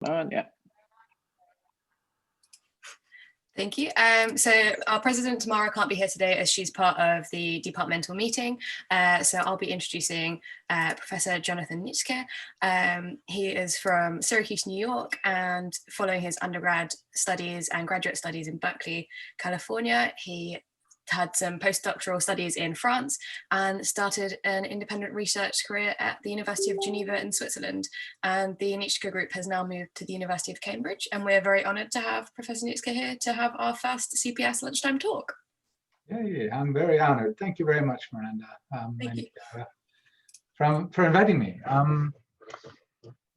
Yeah. Thank you. So our president, Tamara, can't be here today as she's part of the departmental meeting. So I'll be introducing Professor Jonathan Nitschke. He is from Syracuse, New York, and following his undergrad studies and graduate studies in Berkeley, California, he had some postdoctoral studies in France and started an independent research career at the University of Geneva in Switzerland. And the Nitschke group has now moved to the University of Cambridge. And we're very honored to have Professor Nitschke here to have our first CPS lunchtime talk. Yeah, I'm very honored. Thank you very much, Miranda. Thank you. For inviting me.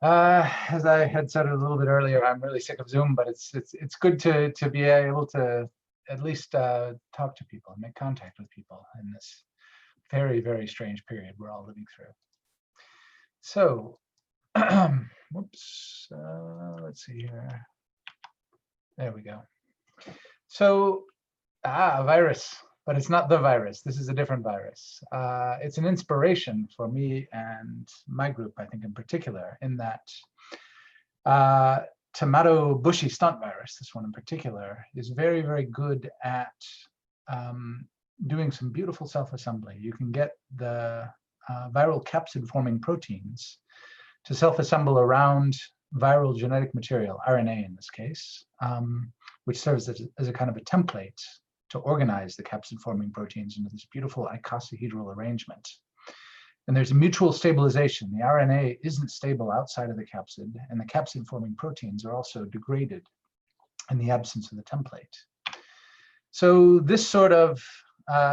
As I had said a little bit earlier, I'm really sick of Zoom, but it's good to be able to at least talk to people and make contact with people in this very, very strange period we're all living through. So, whoops, let's see here. There we go. So, a virus, but it's not the virus. This is a different virus. It's an inspiration for me and my group, I think in particular, in that tomato bushy stunt virus, this one in particular, is very, very good at doing some beautiful self-assembly. You can get the viral capsid-forming proteins to self-assemble around viral genetic material, RNA in this case, which serves as a kind of a template to organize the capsid-forming proteins into this beautiful icosahedral arrangement. And there's a mutual stabilization. The RNA isn't stable outside of the capsid, and the capsid-forming proteins are also degraded in the absence of the template. So this sort of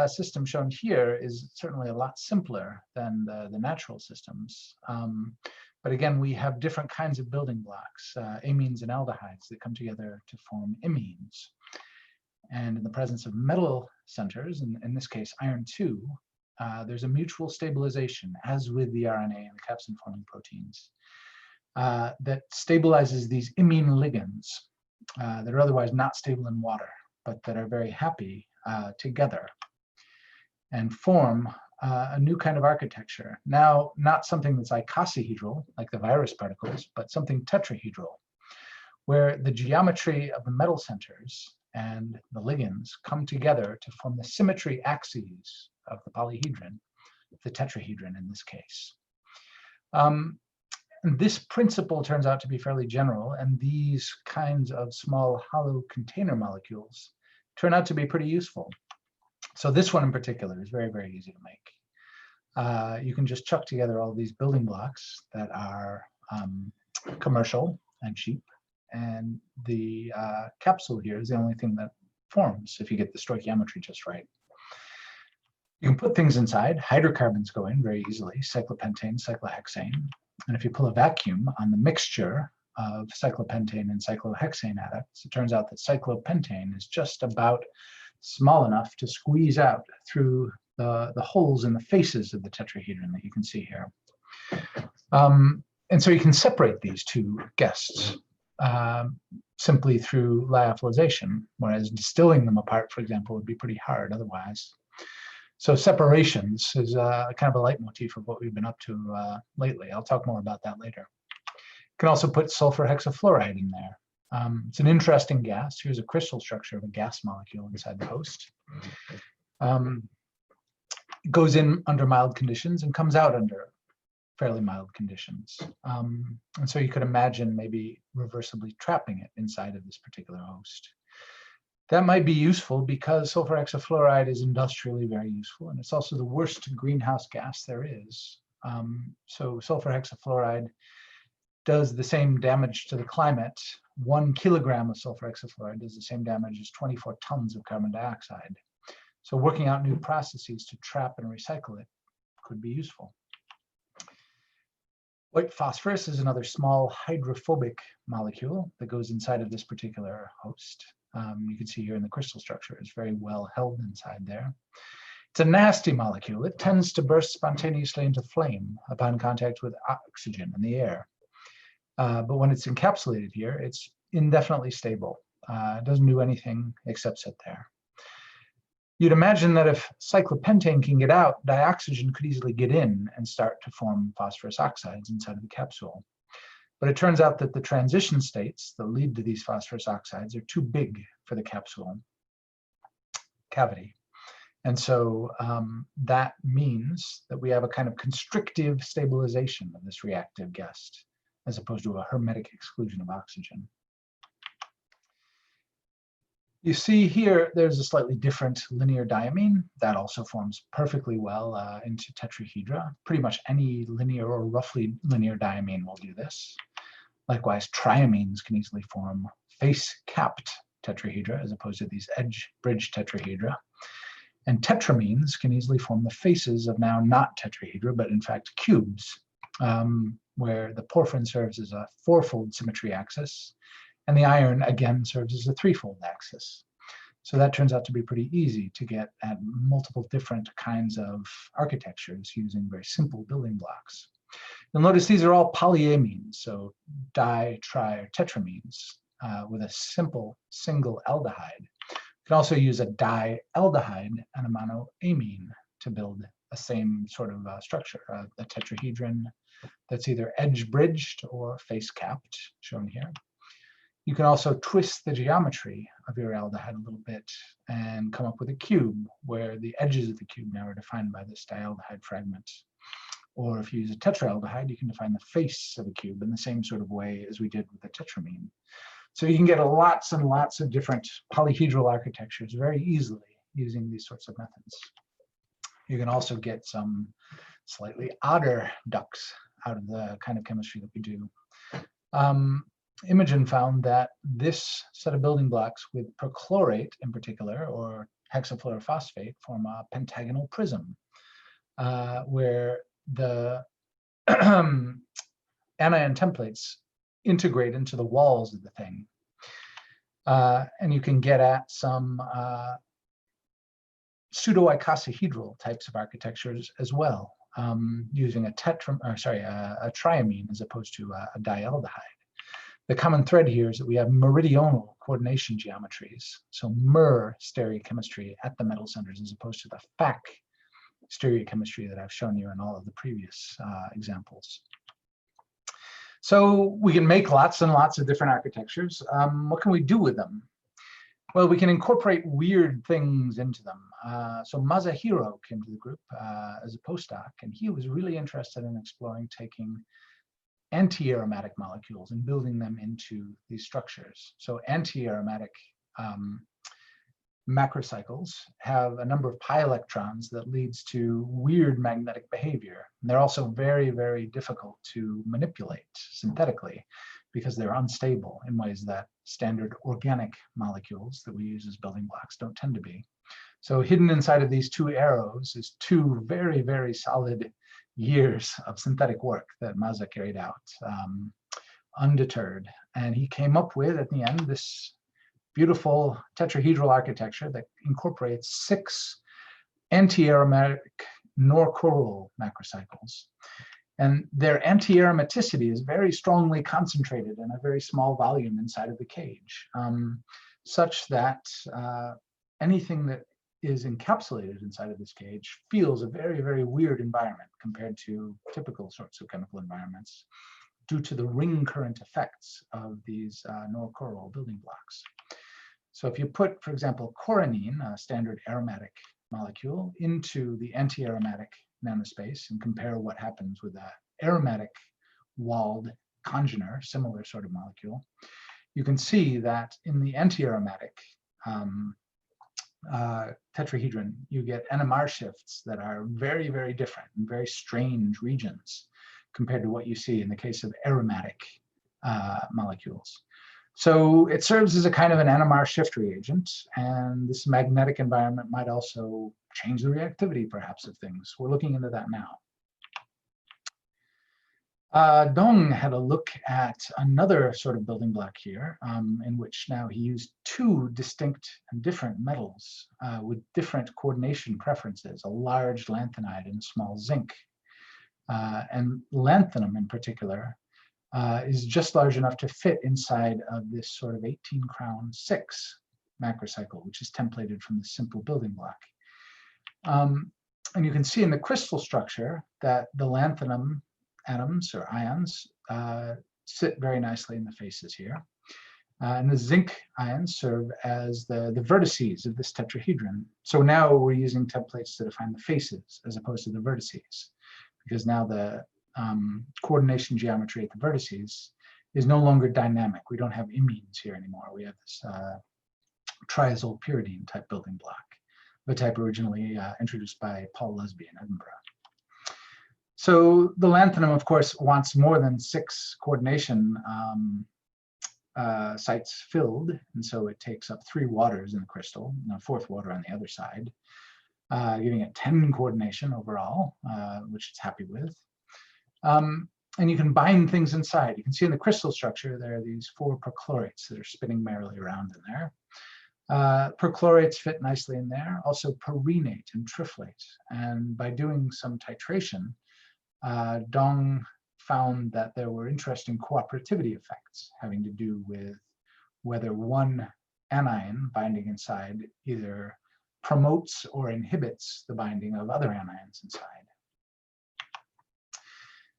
system shown here is certainly a lot simpler than the natural systems. But again, we have different kinds of building blocks, amines and aldehydes that come together to form imines. And in the presence of metal centers, in this case, iron 2, there's a mutual stabilization, as with the RNA and the capsid-forming proteins, that stabilizes these imine ligands that are otherwise not stable in water, but that are very happy together and form a new kind of architecture. Now, not something that's icosahedral, like the virus particles, but something tetrahedral, where the geometry of the metal centers and the ligands come together to form the symmetry axes of the polyhedron, the tetrahedron in this case. And this principle turns out to be fairly general, and these kinds of small hollow container molecules turn out to be pretty useful. So this one in particular is very, very easy to make. You can just chuck together all these building blocks that are commercial and cheap, and the capsule here is the only thing that forms if you get the stoichiometry just right. You can put things inside. Hydrocarbons go in very easily, cyclopentane, cyclohexane. And if you pull a vacuum on the mixture of cyclopentane and cyclohexane adducts, it turns out that cyclopentane is just about small enough to squeeze out through the holes in the faces of the tetrahedron that you can see here. And so you can separate these two guests simply through lyophilization, whereas distilling them apart, for example, would be pretty hard otherwise. So separations is kind of a leitmotif of what we've been up to lately. I'll talk more about that later. You can also put sulfur hexafluoride in there. It's an interesting gas. Here's a crystal structure of a gas molecule inside the host. It goes in under mild conditions and comes out under fairly mild conditions. And so you could imagine maybe reversibly trapping it inside of this particular host. That might be useful because sulfur hexafluoride is industrially very useful, and it's also the worst greenhouse gas there is. So sulfur hexafluoride does the same damage to the climate. 1 kilogram of sulfur hexafluoride does the same damage as 24 tons of carbon dioxide. So working out new processes to trap and recycle it could be useful. White phosphorus is another small hydrophobic molecule that goes inside of this particular host. You can see here in the crystal structure, it's very well held inside there. It's a nasty molecule. It tends to burst spontaneously into flame upon contact with oxygen in the air. But when it's encapsulated here, it's indefinitely stable. It doesn't do anything except sit there. You'd imagine that if cyclopentane can get out, dioxygen could easily get in and start to form phosphorus oxides inside of the capsule. But it turns out that the transition states that lead to these phosphorus oxides are too big for the capsule cavity. And so that means that we have a kind of constrictive stabilization of this reactive guest, as opposed to a hermetic exclusion of oxygen. You see here, there's a slightly different linear diamine that also forms perfectly well into tetrahedra. Pretty much any linear or roughly linear diamine will do this. Likewise, triamines can easily form face-capped tetrahedra as opposed to these edge-bridge tetrahedra. And tetramines can easily form the faces of now not tetrahedra, but in fact cubes, where the porphyrin serves as a fourfold symmetry axis, and the iron, again, serves as a threefold axis. So that turns out to be pretty easy to get at multiple different kinds of architectures using very simple building blocks. You'll notice these are all polyamines, so di, tri, or tetramines with a simple single aldehyde. You can also use a dialdehyde and a monoamine to build a same sort of structure, a tetrahedron that's either edge-bridged or face-capped, shown here. You can also twist the geometry of your aldehyde a little bit and come up with a cube where the edges of the cube now are defined by this dialdehyde fragment. Or if you use a tetraaldehyde, you can define the face of a cube in the same sort of way as we did with the tetramine. So you can get lots and lots of different polyhedral architectures very easily using these sorts of methods. You can also get some slightly odder ducts out of the kind of chemistry that we do. Imogen found that this set of building blocks with perchlorate in particular, or hexafluorophosphate, form a pentagonal prism, where the anion templates integrate into the walls of the thing. And you can get at some pseudo-icosahedral types of architectures as well, using a triamine as opposed to a dialdehyde. The common thread here is that we have meridional coordination geometries, so mer stereochemistry at the metal centers as opposed to the fac stereochemistry that I've shown you in all of the previous examples. So we can make lots and lots of different architectures. What can we do with them? Well, we can incorporate weird things into them. So Masahiro came to the group as a postdoc, and he was really interested in exploring taking antiaromatic molecules and building them into these structures. So antiaromatic macrocycles have a number of pi electrons that leads to weird magnetic behavior. And they're also very, very difficult to manipulate synthetically because they're unstable in ways that standard organic molecules that we use as building blocks don't tend to be. So hidden inside of these two arrows is two very, very solid years of synthetic work that Maza carried out, undeterred. And he came up with, at the end, this beautiful tetrahedral architecture that incorporates 6 antiaromatic norchoral macrocycles. And their antiaromaticity is very strongly concentrated in a very small volume inside of the cage, such that anything that is encapsulated inside of this cage feels a very, very weird environment compared to typical sorts of chemical environments due to the ring current effects of these norchoral building blocks. So if you put, for example, coronene, a standard aromatic molecule, into the antiaromatic nanospace and compare what happens with an aromatic-walled congener, similar sort of molecule, you can see that in the antiaromatic tetrahedron, you get NMR shifts that are very, very different in very strange regions compared to what you see in the case of aromatic molecules. So it serves as a kind of an NMR shift reagent, and this magnetic environment might also change the reactivity, perhaps, of things. We're looking into that now. Dong had a look at another sort of building block here, in which now he used 2 distinct and different metals with different coordination preferences, a large lanthanide and a small zinc. And lanthanum in particular is just large enough to fit inside of this sort of 18 crown 6 macrocycle, which is templated from the simple building block. And you can see in the crystal structure that the lanthanum atoms or ions sit very nicely in the faces here. And the zinc ions serve as the vertices of this tetrahedron. So now we're using templates to define the faces as opposed to the vertices, because now the coordination geometry at the vertices is no longer dynamic. We don't have imines here anymore. We have this triazole pyridine type building block, the type originally introduced by Paul Lesby in Edinburgh. So the lanthanum, of course, wants more than 6 coordination sites filled, and so it takes up 3 waters in the crystal, and a 4th water on the other side, giving it 10 coordination overall, which it's happy with. And you can bind things inside. You can see in the crystal structure there are these 4 perchlorates that are spinning merrily around in there. Perchlorates fit nicely in there, also perrhenate and triflate. And by doing some titration, Dong found that there were interesting cooperativity effects having to do with whether one anion binding inside either promotes or inhibits the binding of other anions inside.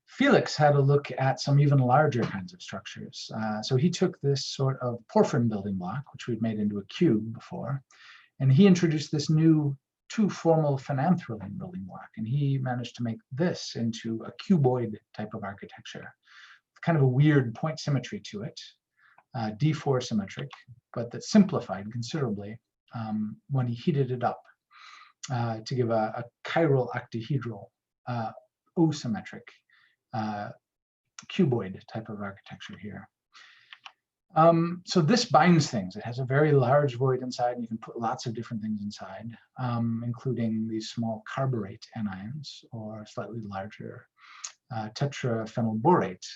Felix had a look at some even larger kinds of structures. So he took this sort of porphyrin building block, which we've made into a cube before, and he introduced this new 2-formal phenanthroline building block, and he managed to make this into a cuboid type of architecture. Kind of a weird point symmetry to it, D4 symmetric, but that simplified considerably when he heated it up to give a chiral octahedral O-symmetric cuboid type of architecture here. So this binds things. It has a very large void inside, and you can put lots of different things inside, including these small carburet anions or slightly larger tetraphenylborate.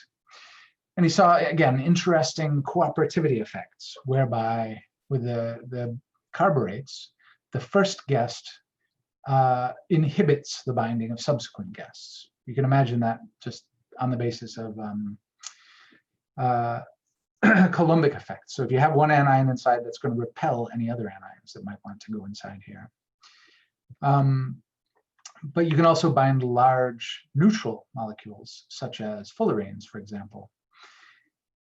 And he saw, again, interesting cooperativity effects, whereby with the carburates, the first guest inhibits the binding of subsequent guests. You can imagine that just on the basis of Coulombic effects. So if you have one anion inside, that's going to repel any other anions that might want to go inside here. But you can also bind large neutral molecules, such as fullerenes, for example.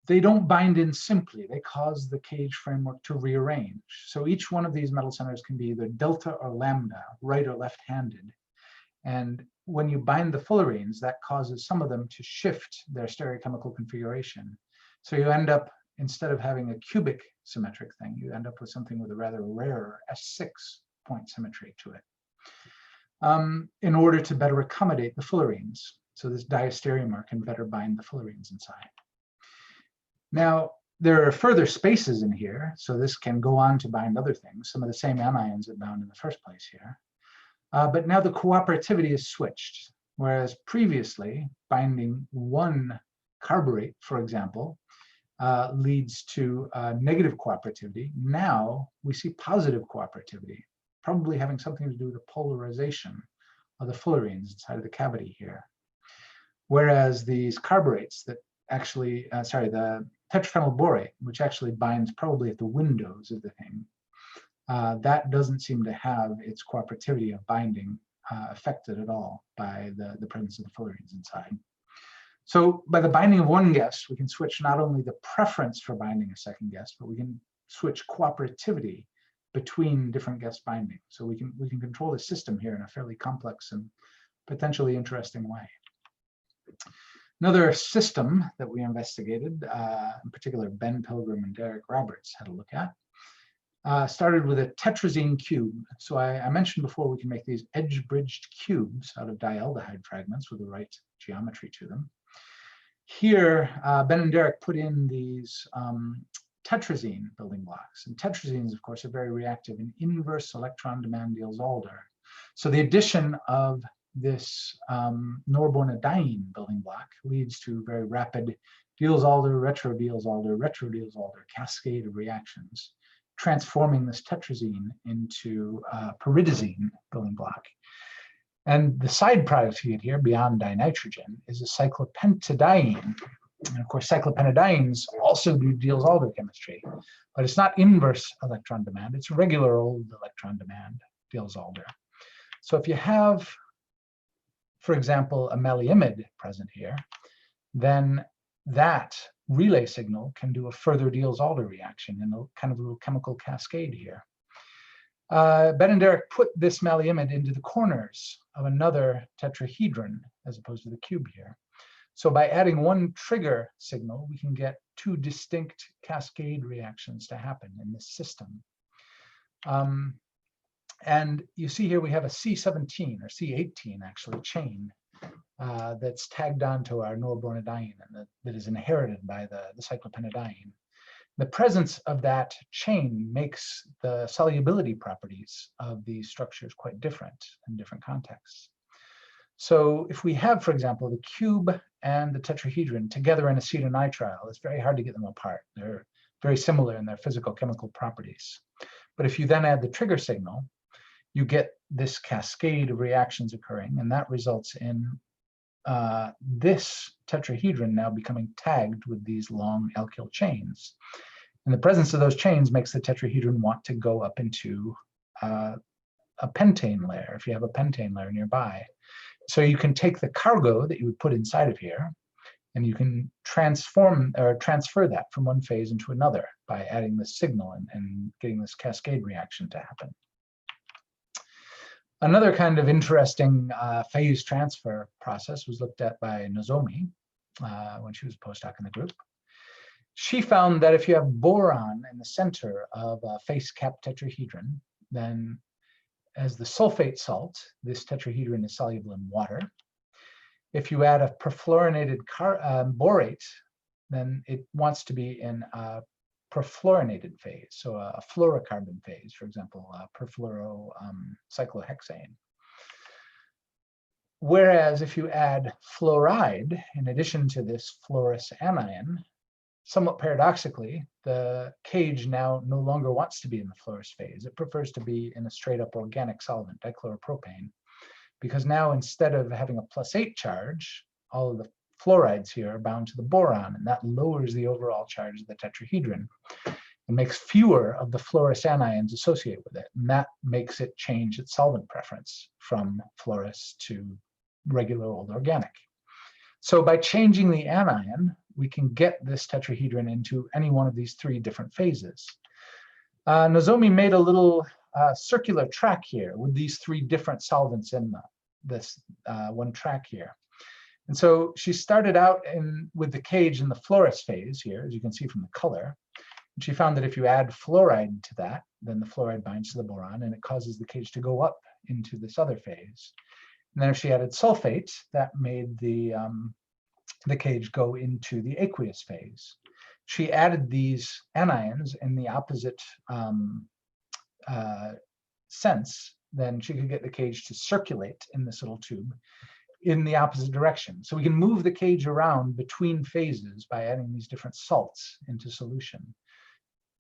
They don't bind in simply. They cause the cage framework to rearrange. So each one of these metal centers can be either delta or lambda, right or left-handed. And when you bind the fullerenes, that causes some of them to shift their stereochemical configuration. So you end up, instead of having a cubic symmetric thing, you end up with something with a rather rarer S6 point symmetry to it, in order to better accommodate the fullerenes. So this diastereomer can better bind the fullerenes inside. Now, there are further spaces in here, so this can go on to bind other things, some of the same anions that bound in the first place here. But now the cooperativity is switched, whereas previously binding one carburate, for example, leads to negative cooperativity. Now we see positive cooperativity, probably having something to do with the polarization of the fullerenes inside of the cavity here. Whereas these carburates that actually, the tetraphenylborate, which actually binds probably at the windows of the thing, that doesn't seem to have its cooperativity of binding affected at all by the presence of the fullerenes inside. So by the binding of one guest, we can switch not only the preference for binding a second guest, but we can switch cooperativity between different guest bindings. So we can control the system here in a fairly complex and potentially interesting way. Another system that we investigated, in particular Ben Pilgrim and Derek Roberts had a look at, started with a tetrazine cube. So I mentioned before we can make these edge-bridged cubes out of dialdehyde fragments with the right geometry to them. Here, Ben and Derek put in these tetrazine building blocks. And tetrazines, of course, are very reactive in inverse electron demand Diels-Alder. So the addition of this norbornadiene building block leads to very rapid Diels-Alder, retro-Diels-Alder, retro-Diels-Alder cascade of reactions, transforming this tetrazine into pyridazine building block. And the side product you get here, beyond dinitrogen, is a cyclopentadiene. And of course, cyclopentadienes also do Diels-Alder chemistry, but it's not inverse electron demand, it's regular old electron demand Diels-Alder. So if you have, for example, a meliimide present here, then that relay signal can do a further Diels-Alder reaction in a kind of little chemical cascade here. Ben and Derek put this maleimide into the corners of another tetrahedron as opposed to the cube here. So by adding one trigger signal, we can get two distinct cascade reactions to happen in this system. And you see here we have a C17 or C18 actually chain that's tagged onto our norbornadiene and that is inherited by the cyclopentadiene. The presence of that chain makes the solubility properties of these structures quite different in different contexts. So if we have, for example, the cube and the tetrahedron together in acetonitrile, it's very hard to get them apart. They're very similar in their physical chemical properties. But if you then add the trigger signal, you get this cascade of reactions occurring, and that results in this tetrahedron now becoming tagged with these long alkyl chains. And the presence of those chains makes the tetrahedron want to go up into a pentane layer, if you have a pentane layer nearby. So you can take the cargo that you would put inside of here, and you can transform or transfer that from one phase into another by adding this signal and getting this cascade reaction to happen. Another kind of interesting phase transfer process was looked at by Nozomi when she was a postdoc in the group. She found that if you have boron in the center of a face cap tetrahedron, then as the sulfate salt, this tetrahedron is soluble in water. If you add a perfluorinated borate, then it wants to be in a perfluorinated phase, so a fluorocarbon phase, for example, perfluorocyclohexane. Whereas if you add fluoride, in addition to this fluorous anion, somewhat paradoxically, the cage now no longer wants to be in the fluorous phase. It prefers to be in a straight up organic solvent, dichloropropane, because now instead of having a +8 charge, all of the fluorides here are bound to the boron, and that lowers the overall charge of the tetrahedron and makes fewer of the fluorous anions associated with it. And that makes it change its solvent preference from fluorous to regular old organic. So by changing the anion, we can get this tetrahedron into any one of these three different phases. Nozomi made a little circular track here with these three different solvents in this one track here. And so she started out with the cage in the fluorous phase here, as you can see from the color. And she found that if you add fluoride to that, then the fluoride binds to the boron and it causes the cage to go up into this other phase. And then if she added sulfate, that made the cage go into the aqueous phase. She added these anions in the opposite sense, then she could get the cage to circulate in this little tube in the opposite direction. So we can move the cage around between phases by adding these different salts into solution.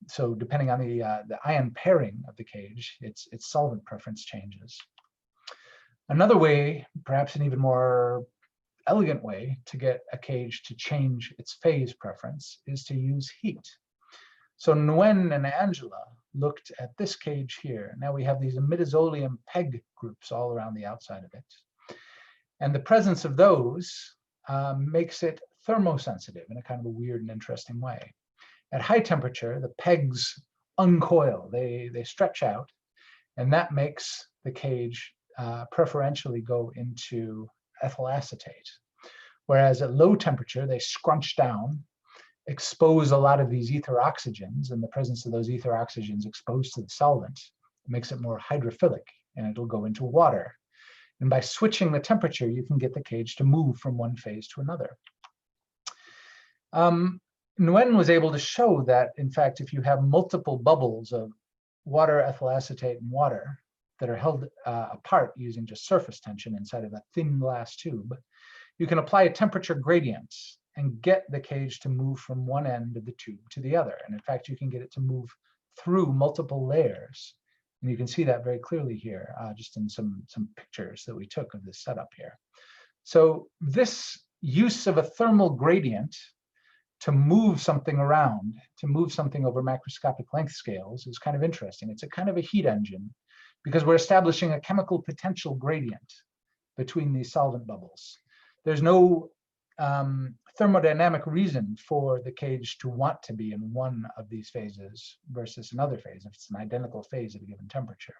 So depending on the ion pairing of the cage, its solvent preference changes. Another way, perhaps an even more elegant way to get a cage to change its phase preference is to use heat. So Nguyen and Angela looked at this cage here. Now we have these imidazolium PEG groups all around the outside of it. And the presence of those makes it thermosensitive in a kind of a weird and interesting way. At high temperature, the PEGs uncoil, they stretch out, and that makes the cage preferentially go into ethyl acetate. Whereas at low temperature, they scrunch down, expose a lot of these ether oxygens, and the presence of those ether oxygens exposed to the solvent makes it more hydrophilic, and it'll go into water. And by switching the temperature, you can get the cage to move from one phase to another. Nguyen was able to show that, in fact, if you have multiple bubbles of water, ethyl acetate, and water that are held apart using just surface tension inside of a thin glass tube, you can apply a temperature gradient and get the cage to move from one end of the tube to the other. And in fact, you can get it to move through multiple layers. And you can see that very clearly here, just in some pictures that we took of this setup here. So this use of a thermal gradient to move something around, to move something over macroscopic length scales is kind of interesting. It's a kind of a heat engine because we're establishing a chemical potential gradient between these solvent bubbles. There's no thermodynamic reason for the cage to want to be in one of these phases versus another phase, if it's an identical phase at a given temperature.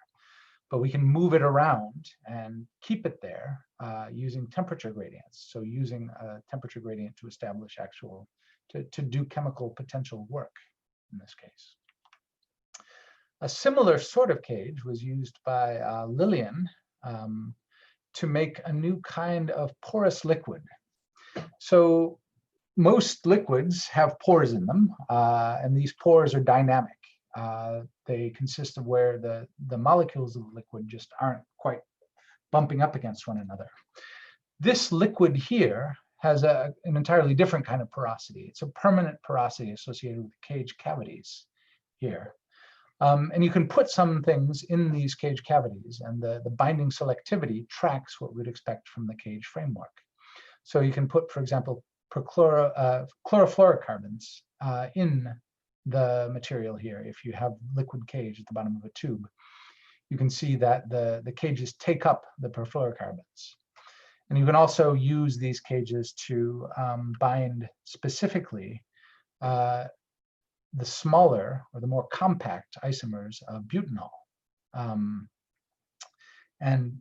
But we can move it around and keep it there using temperature gradients. So using a temperature gradient to establish to do chemical potential work in this case. A similar sort of cage was used by Lillian to make a new kind of porous liquid. So most liquids have pores in them, and these pores are dynamic. They consist of where the molecules of the liquid just aren't quite bumping up against one another. This liquid here has an entirely different kind of porosity. It's a permanent porosity associated with the cage cavities here. And you can put some things in these cage cavities, and the binding selectivity tracks what we'd expect from the cage framework. So you can put, for example, chlorofluorocarbons in the material here. If you have liquid cage at the bottom of a tube, you can see that the cages take up the perfluorocarbons. And you can also use these cages to bind specifically the smaller or the more compact isomers of butanol. And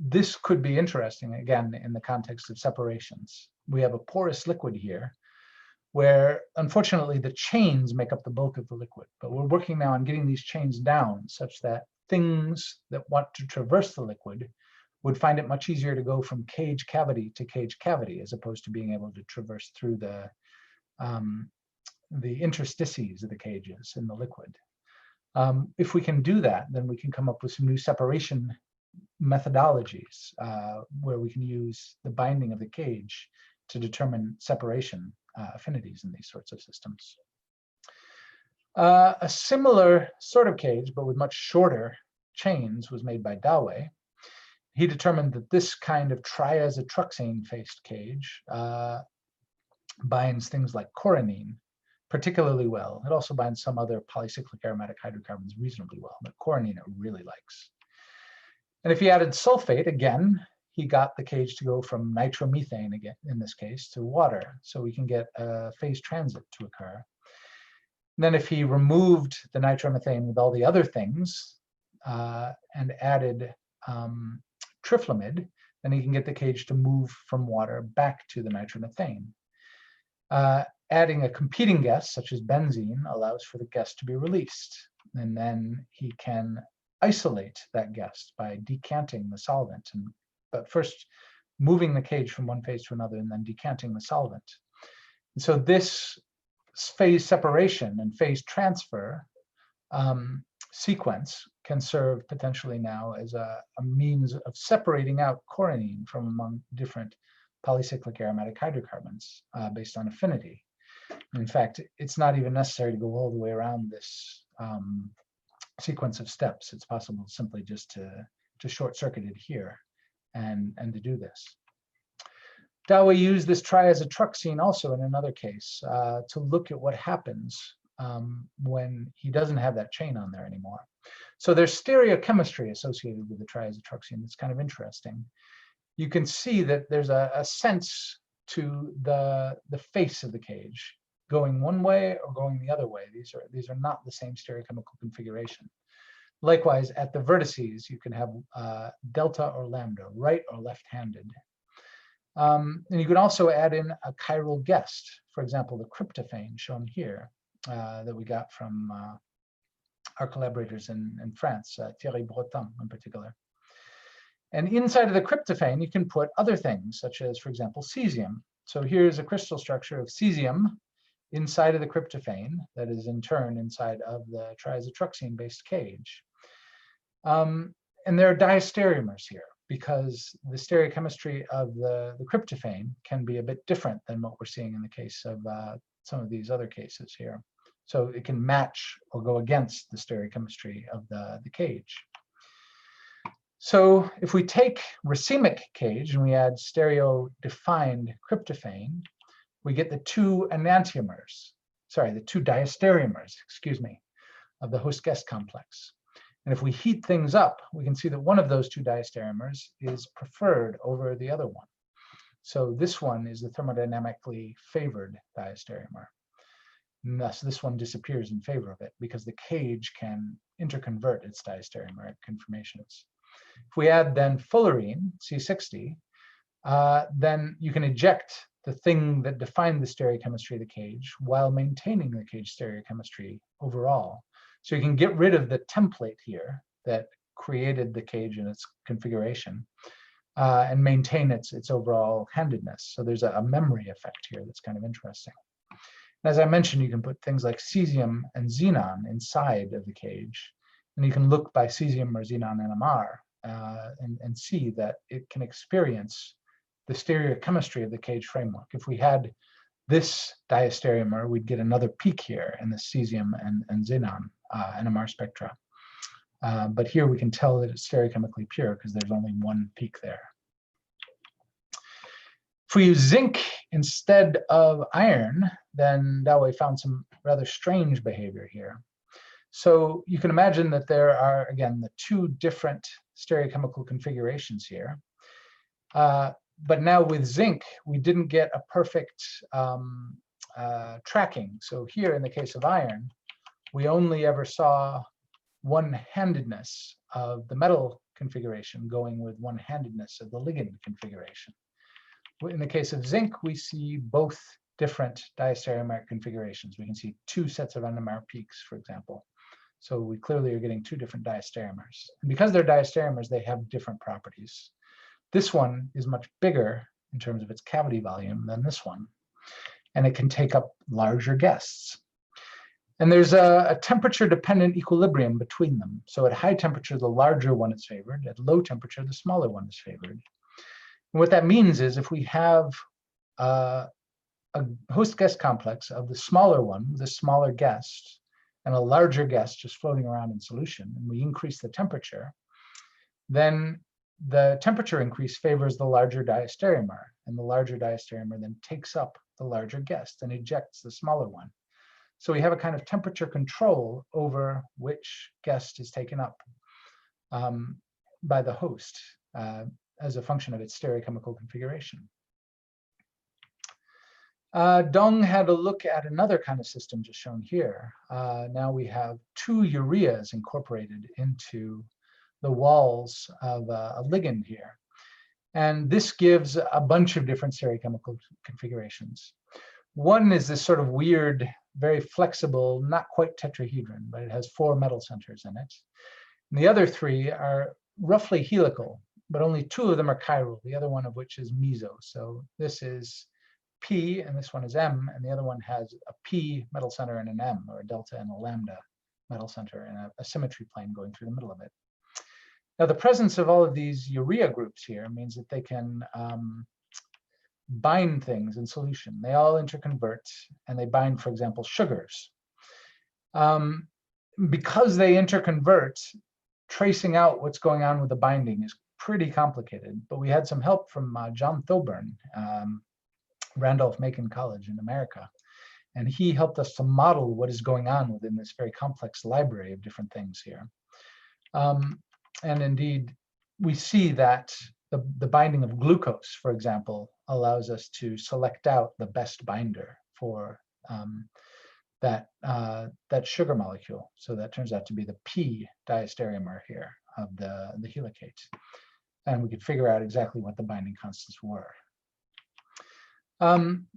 this could be interesting, again, in the context of separations. We have a porous liquid here where, unfortunately, the chains make up the bulk of the liquid. But we're working now on getting these chains down such that things that want to traverse the liquid would find it much easier to go from cage cavity to cage cavity, as opposed to being able to traverse through the interstices of the cages in the liquid. If we can do that, then we can come up with some new separation methodologies where we can use the binding of the cage to determine separation affinities in these sorts of systems. A similar sort of cage, but with much shorter chains, was made by Dawei. He determined that this kind of triazotroxane-faced cage binds things like coronene particularly well. It also binds some other polycyclic aromatic hydrocarbons reasonably well, but coronene it really likes. And if he added sulfate, again, he got the cage to go from nitromethane, again, in this case, to water, so we can get a phase transit to occur. And then if he removed the nitromethane with all the other things and added triflamide, then he can get the cage to move from water back to the nitromethane. Adding a competing gas, such as benzene, allows for the gas to be released. And then he can isolate that gas by decanting the solvent, but first moving the cage from one phase to another and then decanting the solvent. And so this phase separation and phase transfer sequence can serve potentially now as a means of separating out coronene from among different polycyclic aromatic hydrocarbons based on affinity. In fact, it's not even necessary to go all the way around this sequence of steps. It's possible simply just to short-circuit it here and to do this. Dawei used this triazotroxane also in another case to look at what happens when he doesn't have that chain on there anymore. So there's stereochemistry associated with the triazotroxane that's kind of interesting. You can see that there's a sense to the face of the cage going one way or going the other way. These are not the same stereochemical configuration. Likewise, at the vertices, you can have delta or lambda, right or left-handed. And you can also add in a chiral guest, for example, the tryptophan shown here that we got from our collaborators in France, Thierry Breton in particular. And inside of the tryptophan, you can put other things, such as, for example, cesium. So here's a crystal structure of cesium inside of the tryptophan that is in turn inside of the triazotroxane-based cage. And there are diastereomers here because the stereochemistry of the tryptophan can be a bit different than what we're seeing in the case of some of these other cases here. So it can match or go against the stereochemistry of the cage. So if we take racemic cage and we add stereo-defined tryptophan, we get the two enantiomers, the two diastereomers, of the host-guest complex. And if we heat things up, we can see that one of those two diastereomers is preferred over the other one. So this one is the thermodynamically favored diastereomer. And thus, this one disappears in favor of it because the cage can interconvert its diastereomeric conformations. If we add then fullerene, C60, then you can eject the thing that defined the stereochemistry of the cage while maintaining the cage stereochemistry overall. So you can get rid of the template here that created the cage in its configuration and maintain its overall handedness. So there's a memory effect here that's kind of interesting. And as I mentioned, you can put things like cesium and xenon inside of the cage, and you can look by cesium or xenon NMR and see that it can experience the stereochemistry of the cage framework. If we had this diastereomer, we'd get another peak here in the cesium and xenon NMR spectra. But here we can tell that it's stereochemically pure because there's only one peak there. If we use zinc instead of iron, then Dawei found some rather strange behavior here. So you can imagine that there are, again, the two different stereochemical configurations here. But now with zinc, we didn't get a perfect tracking. So here in the case of iron, we only ever saw one-handedness of the metal configuration going with one-handedness of the ligand configuration. In the case of zinc, we see both different diastereomeric configurations. We can see two sets of NMR peaks, for example. So we clearly are getting two different diastereomers. And because they're diastereomers, they have different properties. This one is much bigger in terms of its cavity volume than this one, and it can take up larger guests. And there's a temperature-dependent equilibrium between them. So at high temperature, the larger one is favored. At low temperature, the smaller one is favored. And what that means is if we have a host-guest complex of the smaller one, the smaller guest, and a larger guest just floating around in solution, and we increase the temperature, then the temperature increase favors the larger diastereomer, and the larger diastereomer then takes up the larger guest and ejects the smaller one. So we have a kind of temperature control over which guest is taken up by the host as a function of its stereochemical configuration. Dong had a look at another kind of system just shown here. Now we have two ureas incorporated into the walls of a ligand here. And this gives a bunch of different stereochemical configurations. One is this sort of weird, very flexible, not quite tetrahedron, but it has 4 metal centers in it. And the other 3 are roughly helical, but only 2 of them are chiral, the other one of which is meso. So this is P and this one is M, and the other one has a P metal center and an M, or a delta and a lambda metal center, and a symmetry plane going through the middle of it. Now, the presence of all of these urea groups here means that they can bind things in solution. They all interconvert, and they bind, for example, sugars. Because they interconvert, tracing out what's going on with the binding is pretty complicated, but we had some help from John Thoburn, Randolph-Macon College in America, and he helped us to model what is going on within this very complex library of different things here. And indeed, we see that the binding of glucose, for example, allows us to select out the best binder for that sugar molecule. So that turns out to be the P diastereomer here of the helicate. And we could figure out exactly what the binding constants were.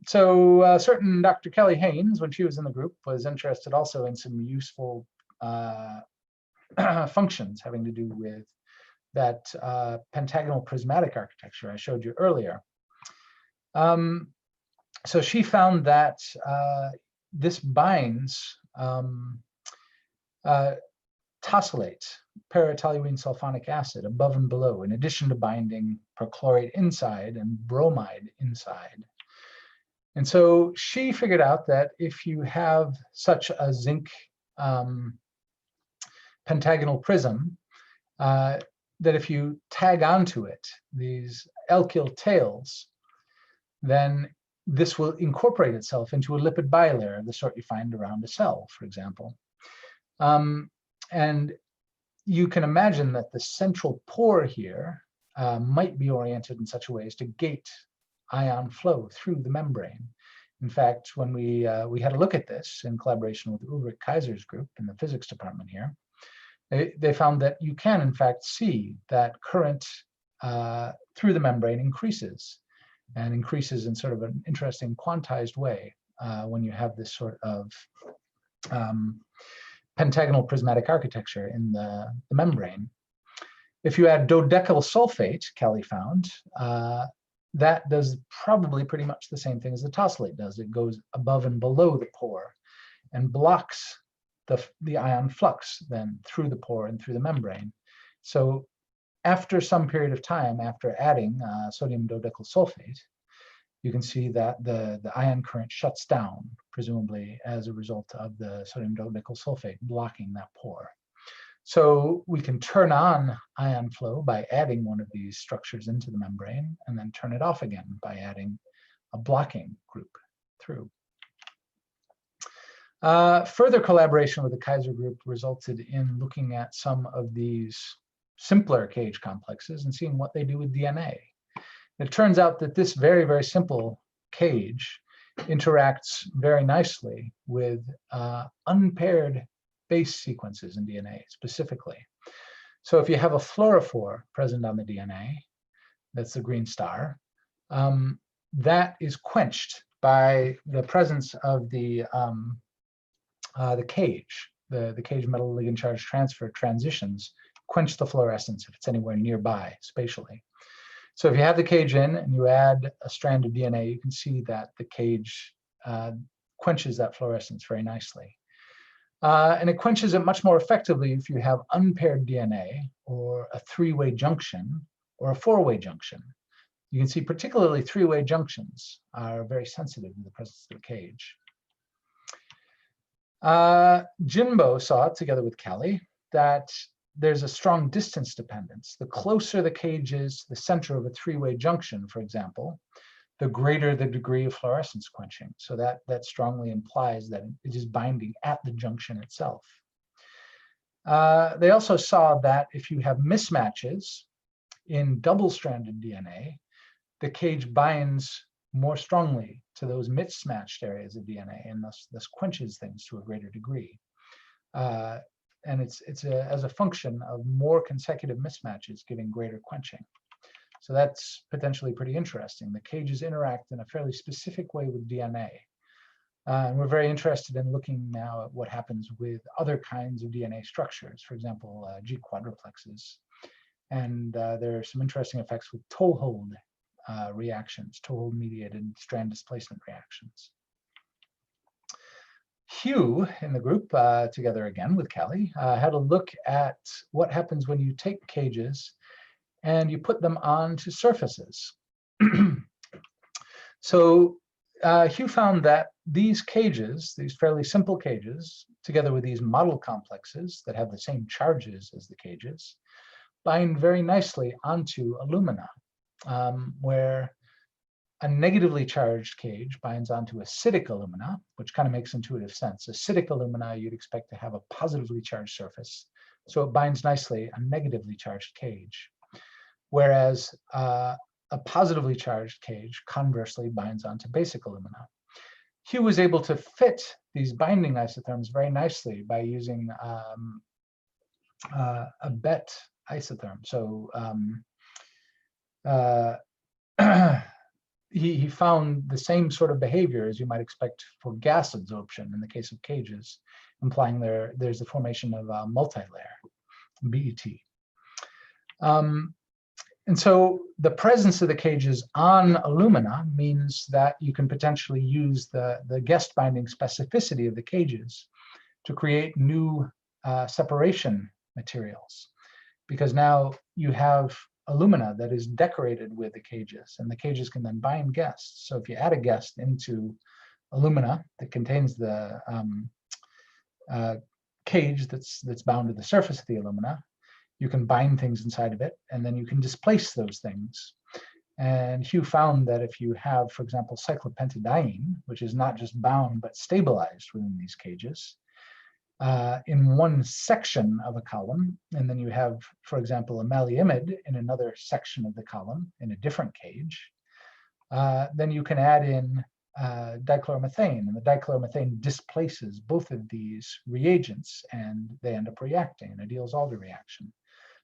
Certain Dr. Kelly Haynes, when she was in the group, was interested also in some useful functions having to do with that pentagonal prismatic architecture I showed you earlier. So she found that this binds tosylate, para-toluene sulfonic acid, above and below, in addition to binding perchlorate inside and bromide inside. And so she figured out that if you have such a zinc pentagonal prism, that if you tag onto it these alkyl tails, then this will incorporate itself into a lipid bilayer, the sort you find around a cell, for example. And you can imagine that the central pore here might be oriented in such a way as to gate ion flow through the membrane. In fact, when we had a look at this in collaboration with Ulrich Kaiser's group in the physics department here, they found that you can, in fact, see that current through the membrane increases, and increases in sort of an interesting quantized way when you have this sort of pentagonal prismatic architecture in the membrane. If you add dodecyl sulfate, Kelly found, that does probably pretty much the same thing as the tosylate does. It goes above and below the pore and blocks the ion flux then through the pore and through the membrane. So after some period of time, after adding sodium dodecyl sulfate, you can see that the ion current shuts down, presumably as a result of the sodium dodecyl sulfate blocking that pore. So we can turn on ion flow by adding one of these structures into the membrane, and then turn it off again by adding a blocking group through. Further collaboration with the Kaiser group resulted in looking at some of these simpler cage complexes and seeing what they do with DNA. It turns out that this very, very simple cage interacts very nicely with unpaired base sequences in DNA specifically. So if you have a fluorophore present on the DNA, that's the green star, that is quenched by the presence of the cage. The cage metal ligand charge transfer transitions quench the fluorescence if it's anywhere nearby spatially. So if you have the cage in and you add a strand of DNA, you can see that the cage quenches that fluorescence very nicely. And it quenches it much more effectively if you have unpaired DNA or a three-way junction or a four-way junction. You can see particularly three-way junctions are very sensitive to the presence of the cage. Jimbo saw, together with Kelly, that there's a strong distance dependence. The closer the cage is to the center of a three-way junction, for example, the greater the degree of fluorescence quenching. So that strongly implies that it is binding at the junction itself. They also saw that if you have mismatches in double-stranded DNA, the cage binds more strongly to those mismatched areas of DNA and thus quenches things to a greater degree. And it's as a function of more consecutive mismatches giving greater quenching. So that's potentially pretty interesting. The cages interact in a fairly specific way with DNA. And we're very interested in looking now at what happens with other kinds of DNA structures, for example, G quadruplexes. And there are some interesting effects with toehold reactions, toehold mediated strand displacement reactions. Hugh in the group, together again with Kelly, had a look at what happens when you take cages and you put them onto surfaces. So Hugh found that these cages, these fairly simple cages, together with these model complexes that have the same charges as the cages, bind very nicely onto alumina, where a negatively charged cage binds onto acidic alumina, which kind of makes intuitive sense. Acidic alumina, you'd expect to have a positively charged surface. So it binds nicely a negatively charged cage. Whereas a positively charged cage, conversely, binds onto basic alumina. Hugh was able to fit these binding isotherms very nicely by using a BET isotherm. So he found the same sort of behavior as you might expect for gas absorption in the case of cages, implying there's the formation of a multi-layer, BET. And so the presence of the cages on alumina means that you can potentially use the guest binding specificity of the cages to create new separation materials, because now you have alumina that is decorated with the cages, and the cages can then bind guests. So if you add a guest into alumina that contains the cage that's bound to the surface of the alumina, you can bind things inside of it, and then you can displace those things. And Hugh found that if you have, for example, cyclopentadiene, which is not just bound but stabilized within these cages, in one section of a column, and then you have, for example, a maleimide in another section of the column in a different cage, then you can add in dichloromethane, and the dichloromethane displaces both of these reagents, and they end up reacting in a Diels-Alder reaction.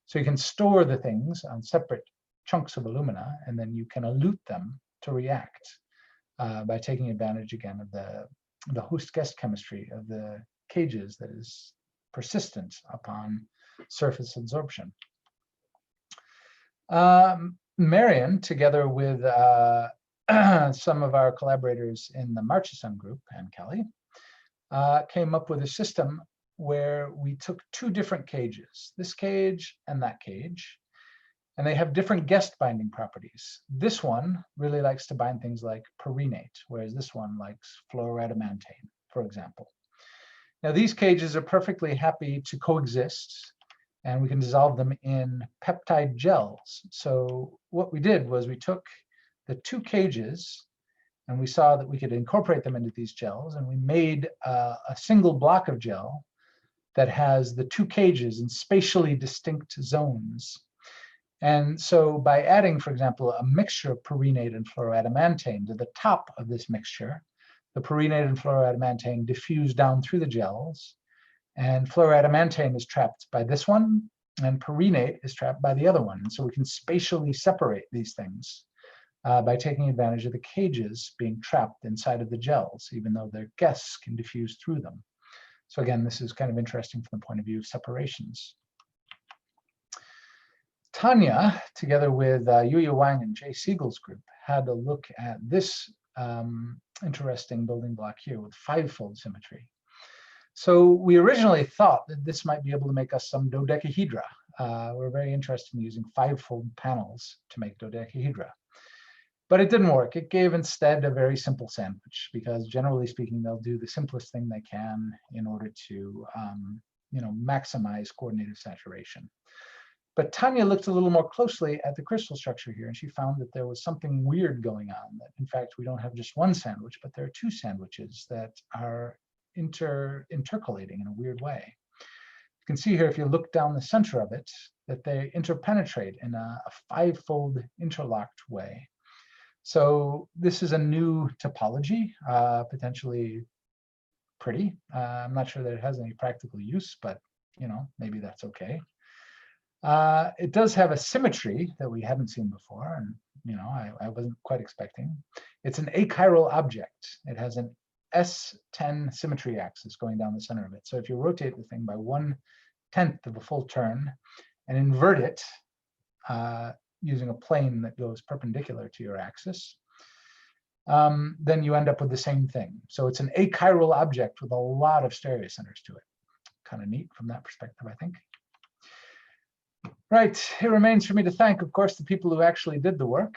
So you can store the things on separate chunks of alumina, and then you can elute them to react by taking advantage again of the host-guest chemistry of the cages that is persistent upon surface adsorption. Marion, together with some of our collaborators in the Marchesson group and Kelly, came up with a system where we took two different cages, this cage and that cage, and they have different guest binding properties. This one really likes to bind things like pyrenate, whereas this one likes fluoroadamantane, for example. Now, these cages are perfectly happy to coexist, and we can dissolve them in peptide gels. So what we did was we took the two cages, and we saw that we could incorporate them into these gels, and we made a single block of gel that has the two cages in spatially distinct zones. And so by adding, for example, a mixture of pyrenate and fluoroadamantane to the top of this mixture, the pyrenate and fluoroadamantane diffuse down through the gels, and fluoroadamantane is trapped by this one, and pyrenate is trapped by the other one. And so we can spatially separate these things by taking advantage of the cages being trapped inside of the gels, even though their guests can diffuse through them. So again, this is kind of interesting from the point of view of separations. Tanya, together with Yuya Wang and Jay Siegel's group, had a look at this interesting building block here with five-fold symmetry. So we originally thought that this might be able to make us some dodecahedra. We're very interested in using five-fold panels to make dodecahedra. But it didn't work. It gave instead a very simple sandwich, because generally speaking, they'll do the simplest thing they can in order to maximize coordinated saturation. But Tanya looked a little more closely at the crystal structure here, and she found that there was something weird going on, that in fact, we don't have just one sandwich, but there are two sandwiches that are intercalating in a weird way. You can see here, if you look down the center of it, that they interpenetrate in a five-fold interlocked way. So this is a new topology, potentially pretty. I'm not sure that it has any practical use, but maybe that's okay. It does have a symmetry that we haven't seen before, and I wasn't quite expecting. It's an achiral object. It has an S10 symmetry axis going down the center of it. So if you rotate the thing by 1/10 of a full turn and invert it using a plane that goes perpendicular to your axis, then you end up with the same thing. So it's an achiral object with a lot of stereocenters to it. Kind of neat from that perspective, I think. Right, it remains for me to thank, of course, the people who actually did the work.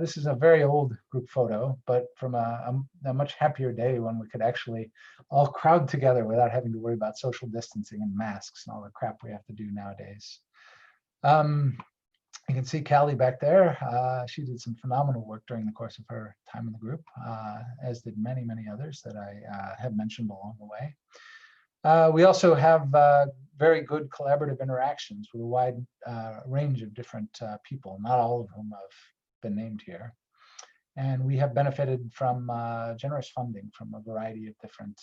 This is a very old group photo, but from a much happier day when we could actually all crowd together without having to worry about social distancing and masks and all the crap we have to do nowadays. You can see Callie back there. She did some phenomenal work during the course of her time in the group, as did many, many others that I have mentioned along the way. We also have very good collaborative interactions with a wide range of different people, not all of whom have been named here. And we have benefited from generous funding from a variety of different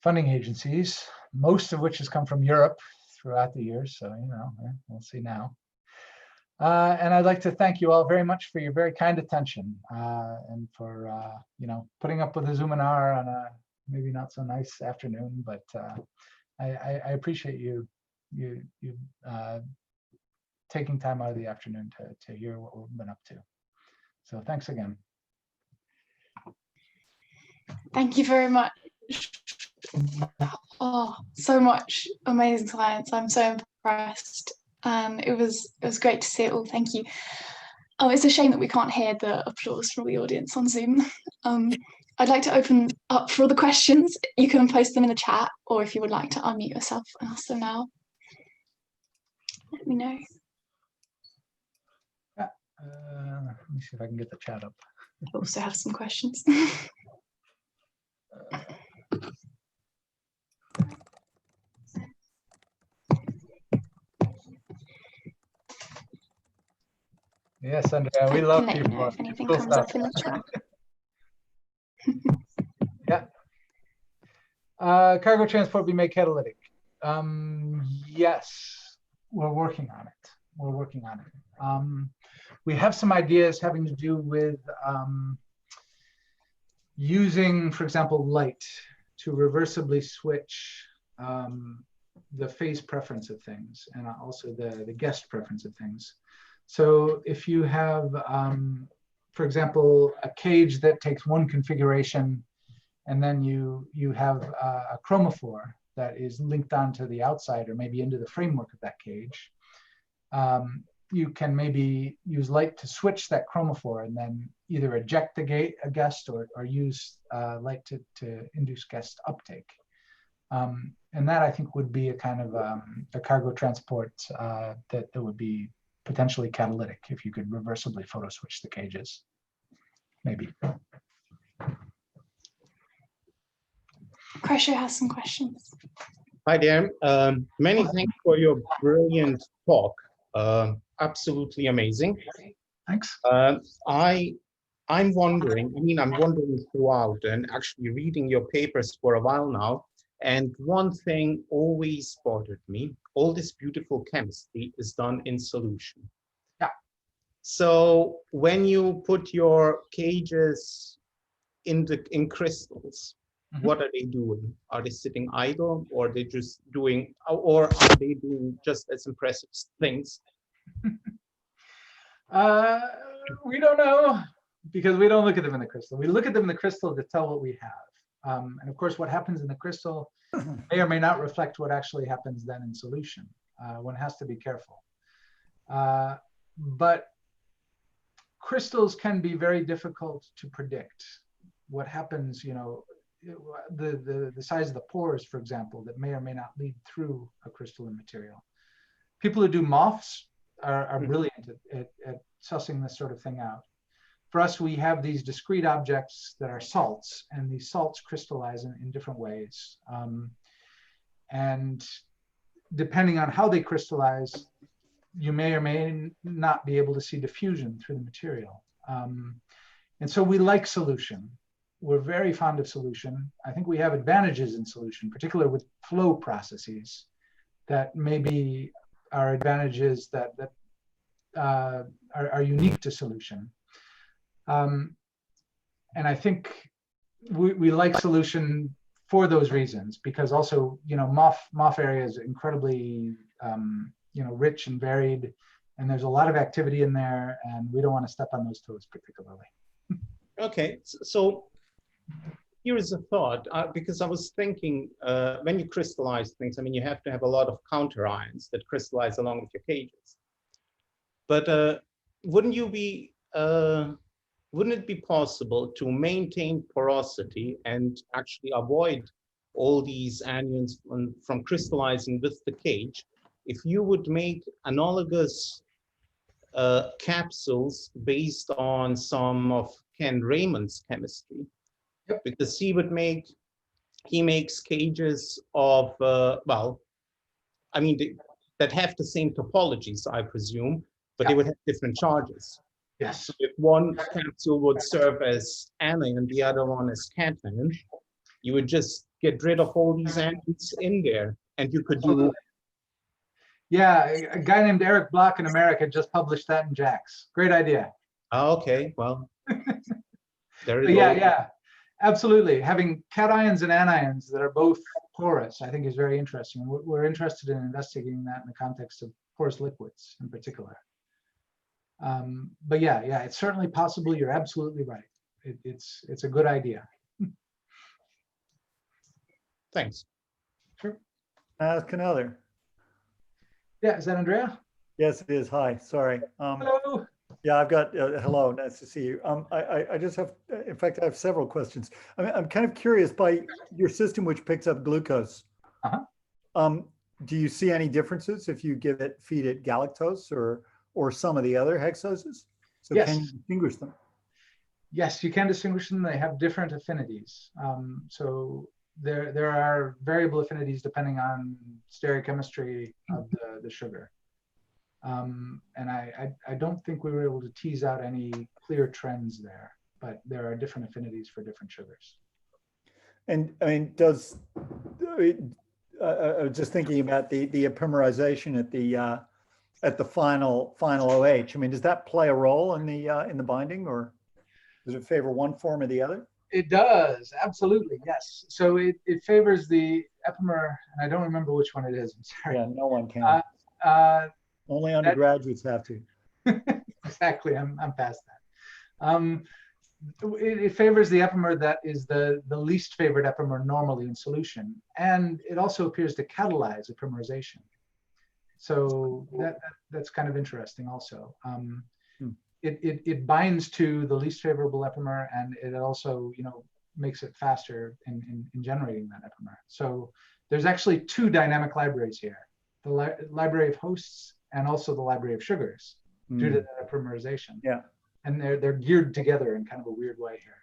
funding agencies, most of which has come from Europe throughout the years. So, we'll see now. And I'd like to thank you all very much for your very kind attention and for, putting up with a Zoominar on a maybe not so nice afternoon, but I appreciate you taking time out of the afternoon to hear what we've been up to. So thanks again. Thank you very much. Oh, so much amazing science. I'm so impressed. And it was great to see it all. Thank you. Oh, it's a shame that we can't hear the applause from the audience on Zoom. I'd like to open up for all the questions. You can post them in the chat, or if you would like to unmute yourself and ask them now, let me know. Yeah, let me see if I can get the chat up. I also have some questions. Yes, Andrea, we I love can let you know people. if anything Cool comes stuff. up in the chat. Yeah. Cargo transport we make catalytic. Yes, we're working on it. We're working on it. We have some ideas having to do with using, for example, light to reversibly switch the phase preference of things and also the guest preference of things. So if you have, for example, a cage that takes one configuration, and then you have a chromophore that is linked onto the outside or maybe into the framework of that cage, you can maybe use light to switch that chromophore and then either eject a guest or use light to induce guest uptake. And that I think would be a kind of a cargo transport that would be potentially catalytic if you could reversibly photo switch the cages, maybe. Crusher has some questions. Hi there. Many thanks for your brilliant talk. Absolutely amazing. Thanks. I'm wondering, I'm wondering throughout and actually reading your papers for a while now. And one thing always bothered me, all this beautiful chemistry is done in solution. Yeah. So when you put your cages in crystals, what are they doing? Are they sitting idle, or are they just doing, or are they doing just as impressive things? We don't know, because we don't look at them in the crystal. We look at them in the crystal to tell what we have. And of course, what happens in the crystal may or may not reflect what actually happens then in solution. One has to be careful. But crystals can be very difficult to predict. What happens, the size of the pores, for example, that may or may not lead through a crystalline material. People who do MOFs are brilliant at sussing this sort of thing out. For us, we have these discrete objects that are salts, and these salts crystallize in different ways. And depending on how they crystallize, you may or may not be able to see diffusion through the material. And so we like solution. We're very fond of solution. I think we have advantages in solution, particularly with flow processes that maybe are advantages that are unique to solution. And I think we like solution for those reasons, because also, MOF area is incredibly, rich and varied, and there's a lot of activity in there, and we don't want to step on those toes particularly. Okay, so here is a thought, because I was thinking, when you crystallize things, you have to have a lot of counter ions that crystallize along with your cages. But wouldn't it be possible to maintain porosity and actually avoid all these anions from crystallizing with the cage if you would make analogous capsules based on some of Ken Raymond's chemistry? Yep. Because he makes cages of, that have the same topologies, I presume, but they would have different charges. Yes. So if one capsule would serve as anion and the other one as cation, you would just get rid of all these anions in there, and you could do. Yeah, a guy named Eric Bloch in America just published that in JAX. Great idea. Oh, okay, well, there is. Yeah, absolutely. Having cations and anions that are both porous, I think, is very interesting. We're interested in investigating that in the context of porous liquids in particular. But yeah, it's certainly possible. You're absolutely right. It's a good idea. Thanks. Sure. Ask another. Yeah, is that Andrea? Yes, it is. Hi, sorry. Hello. Yeah, I've got, hello, nice to see you. I just have, in fact, I have several questions. I'm kind of curious by your system, which picks up glucose. Do you see any differences if you feed it galactose or some of the other hexoses? So yes. Can you distinguish them? Yes, you can distinguish them. They have different affinities. So there are variable affinities depending on stereochemistry of the sugar. And I don't think we were able to tease out any clear trends there, but there are different affinities for different sugars. And I mean, does I was just thinking about the epimerization at the final OH. I mean, does that play a role in the binding, or does it favor one form or the other? It does, absolutely, yes. So it favors the epimer, and I don't remember which one it is. I'm sorry. Yeah, no one can. Only undergraduates have to. Exactly, I'm past that. It favors the epimer that is the least favored epimer normally in solution, and it also appears to catalyze epimerization. So that's kind of interesting also. It binds to the least favorable epimer, and it also, you know, makes it faster in generating that epimer. So there's actually two dynamic libraries here, the library of hosts and also the library of sugars due to that epimerization. Yeah. And they're geared together in kind of a weird way here.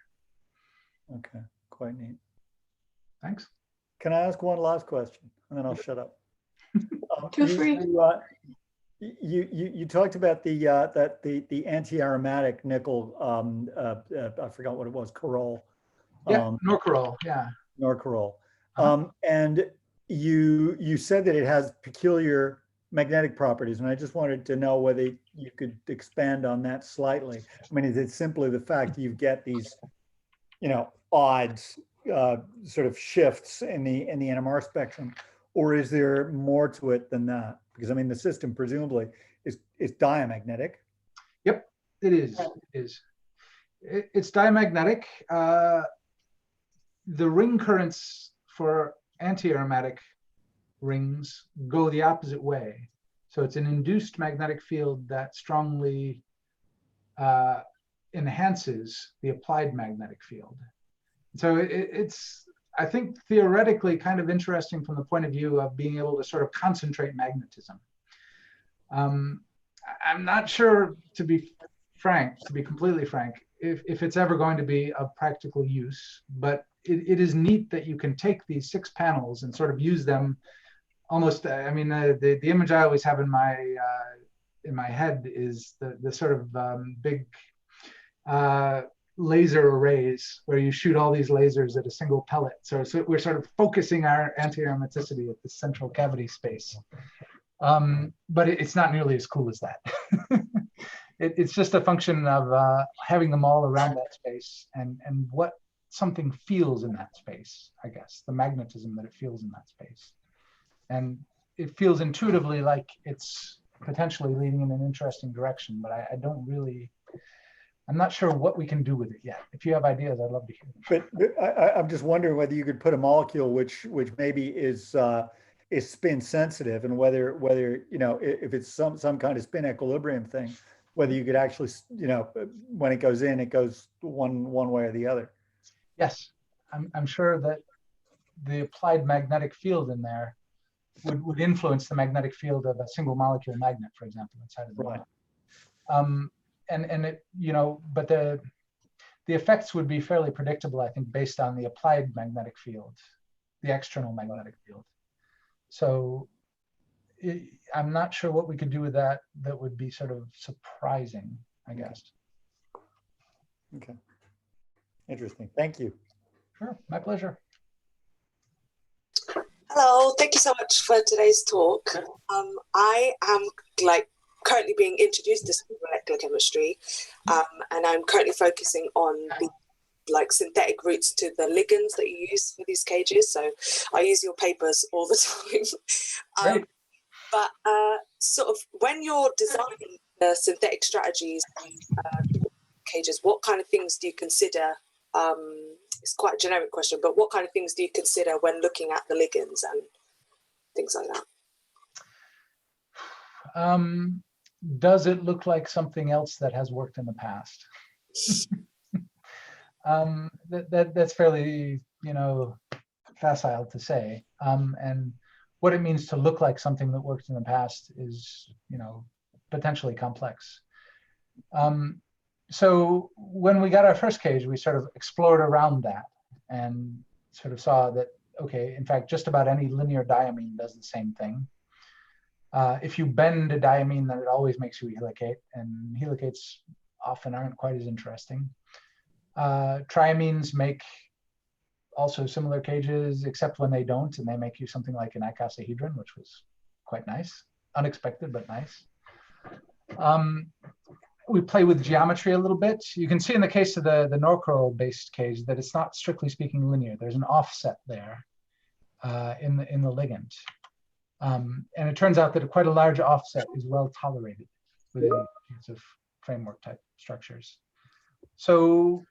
Okay, quite neat. Thanks. Can I ask one last question, and then I'll shut up? Feel free. You talked about the anti-aromatic nickel. I forgot what it was. Corol. Yeah, Norcorol. Yeah. Norcorol. And you said that it has peculiar magnetic properties, and I just wanted to know whether you could expand on that slightly. I mean, is it simply the fact that you get these, you know, odd sort of shifts in the NMR spectrum, or is there more to it than that? Because I mean, the system presumably is diamagnetic. Yep, it is. It's diamagnetic. The ring currents for anti-aromatic rings go the opposite way. So it's an induced magnetic field that strongly enhances the applied magnetic field. So it's, I think, theoretically kind of interesting from the point of view of being able to sort of concentrate magnetism. I'm not sure, to be completely frank, if it's ever going to be of practical use, but it is neat that you can take these 6 panels and sort of use them almost. I mean, the image I always have in my head is the sort of big laser arrays where you shoot all these lasers at a single pellet. So we're sort of focusing our anti-aromaticity at the central cavity space. But it's not nearly as cool as that. It's just a function of having them all around that space and what something feels in that space, I guess, the magnetism that it feels in that space. And it feels intuitively like it's potentially leading in an interesting direction, but I'm not sure what we can do with it yet. If you have ideas, I'd love to hear them. But I'm just wondering whether you could put a molecule which maybe is spin sensitive, and whether you know, if it's some kind of spin equilibrium thing, whether you could actually, you know, when it goes in, it goes one way or the other. Yes, I'm sure that the applied magnetic field in there would influence the magnetic field of a single molecule magnet, for example, inside of the bond. And it, you know, but the effects would be fairly predictable, I think, based on the applied magnetic field, the external magnetic field. So I'm not sure what we could do with that would be sort of surprising, I guess. Okay. Interesting. Thank you. Sure, my pleasure. Hello, thank you so much for today's talk. I am currently being introduced to molecular chemistry, and I'm currently focusing on the synthetic routes to the ligands that you use for these cages. So I use your papers all the time. But sort of when you're designing the synthetic strategies cages, what kind of things do you consider? It's quite a generic question, but what kind of things do you consider when looking at the ligands and things like that? Does it look like something else that has worked in the past? That's fairly, you know, facile to say. And what it means to look like something that worked in the past is, you know, potentially complex. So when we got our first cage, we sort of explored around that and sort of saw that, okay, in fact, just about any linear diamine does the same thing. If you bend a diamine, then it always makes you helicate, and helicates often aren't quite as interesting. Triamines make also similar cages, except when they don't, and they make you something like an icosahedron, which was quite nice. Unexpected, but nice. We play with geometry a little bit. You can see in the case of the Norco-based cage that it's not strictly speaking linear. There's an offset there in the ligand. And it turns out that quite a large offset is well tolerated within kinds of framework type structures. So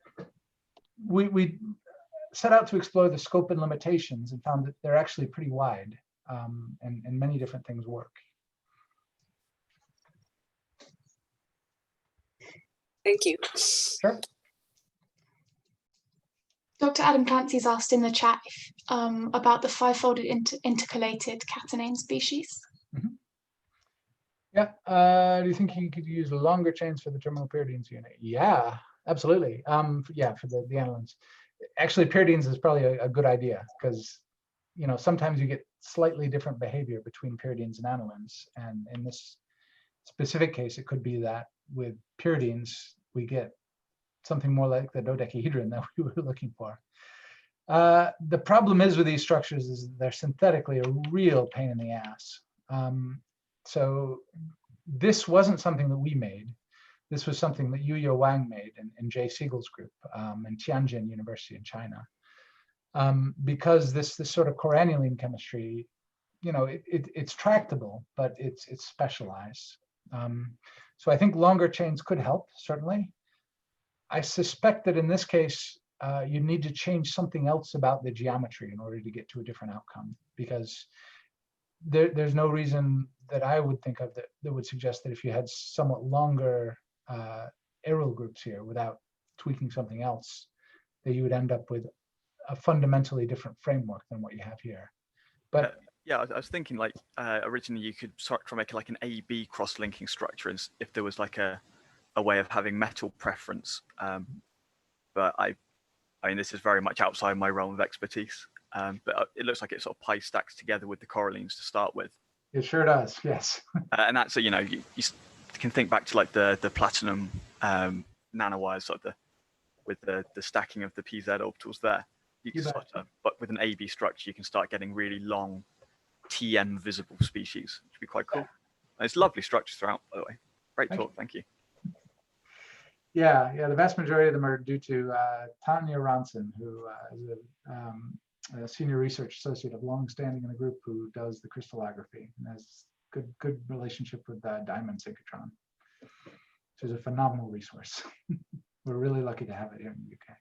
we set out to explore the scope and limitations and found that they're actually pretty wide, and many different things work. Thank you. Sure. Dr. Adam Clancy's asked in the chat about the five-folded intercalated catenane species. Mm-hmm. Yeah. Do you think you could use longer chains for the terminal pyridines unit? Yeah, absolutely. Yeah, for the aniline. Actually, pyridines is probably a good idea because, you know, sometimes you get slightly different behavior between pyridines and anilines, and in this specific case, it could be that with pyridines we get something more like the dodecahedron that we were looking for. The problem is with these structures is they're synthetically a real pain in the ass. So this wasn't something that we made. This was something that Yuya Wang made in Jay Siegel's group in Tianjin University in China. Because this sort of coranulene chemistry, you know, it's tractable, but it's specialized. So I think longer chains could help, certainly. I suspect that in this case, you need to change something else about the geometry in order to get to a different outcome, because there's no reason that I would think of that would suggest that if you had somewhat longer aryl groups here without tweaking something else, that you would end up with a fundamentally different framework than what you have here. But yeah, I was thinking like originally you could try to make like an A-B cross-linking structure, and if there was like a way of having metal preference, but I mean this is very much outside my realm of expertise. But it looks like it sort of pi stacks together with the coralenes to start with. It sure does, yes. And that's, you know, you can think back to like the platinum nanowires, sort of with the stacking of the PZ orbitals there. You can sort of, but with an AB structure, you can start getting really long TM visible species, which would be quite cool. And it's lovely structures throughout, by the way. Great talk, thank you. Yeah, the vast majority of them are due to Tanya Ronson, who is a senior research associate of long-standing in the group who does the crystallography and has good relationship with diamond synchrotron. So it's a phenomenal resource. We're really lucky to have it here in the UK.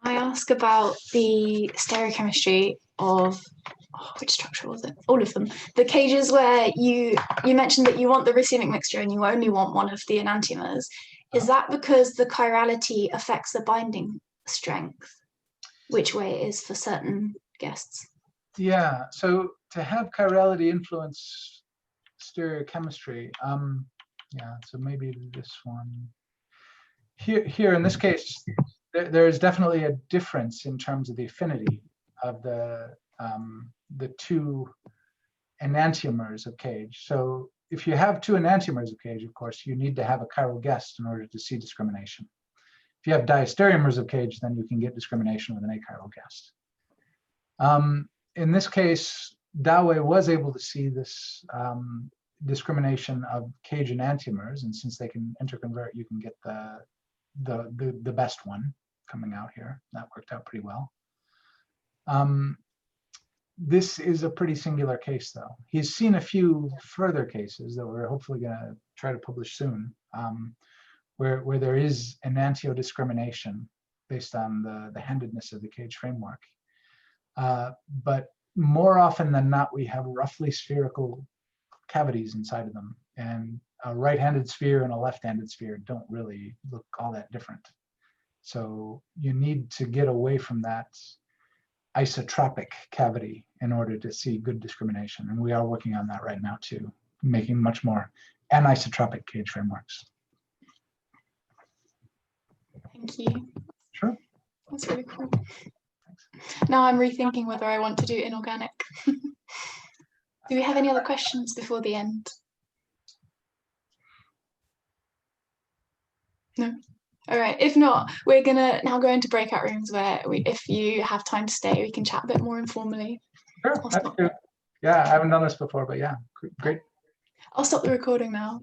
Can I ask about the stereochemistry of which structure was it? All of them. The cages where you mentioned that you want the racemic mixture and you only want one of the enantiomers. Is that because the chirality affects the binding strength, which way it is for certain guests? Yeah, so to have chirality influence stereochemistry, yeah, so maybe this one. Here in this case, there is definitely a difference in terms of the affinity of the two enantiomers of cage. So if you have two enantiomers of cage, of course, you need to have a chiral guest in order to see discrimination. If you have diastereomers of cage, then you can get discrimination with an achiral guest. In this case, Dawe was able to see this discrimination of cage enantiomers, and since they can interconvert, you can get the best one coming out here. That worked out pretty well. This is a pretty singular case, though. He's seen a few further cases that we're hopefully going to try to publish soon, where there is enantio discrimination based on the handedness of the cage framework. But more often than not, we have roughly spherical cavities inside of them, and a right-handed sphere and a left-handed sphere don't really look all that different. So you need to get away from that isotropic cavity in order to see good discrimination. And we are working on that right now too, making much more anisotropic cage frameworks. Thank you. Sure. That's really cool. Thanks. Now I'm rethinking whether I want to do inorganic. Do we have any other questions before the end? No? All right, if not, we're gonna now go into breakout rooms where if you have time to stay, we can chat a bit more informally. Sure, that's good. Yeah, I haven't done this before, but yeah, great. I'll stop the recording now.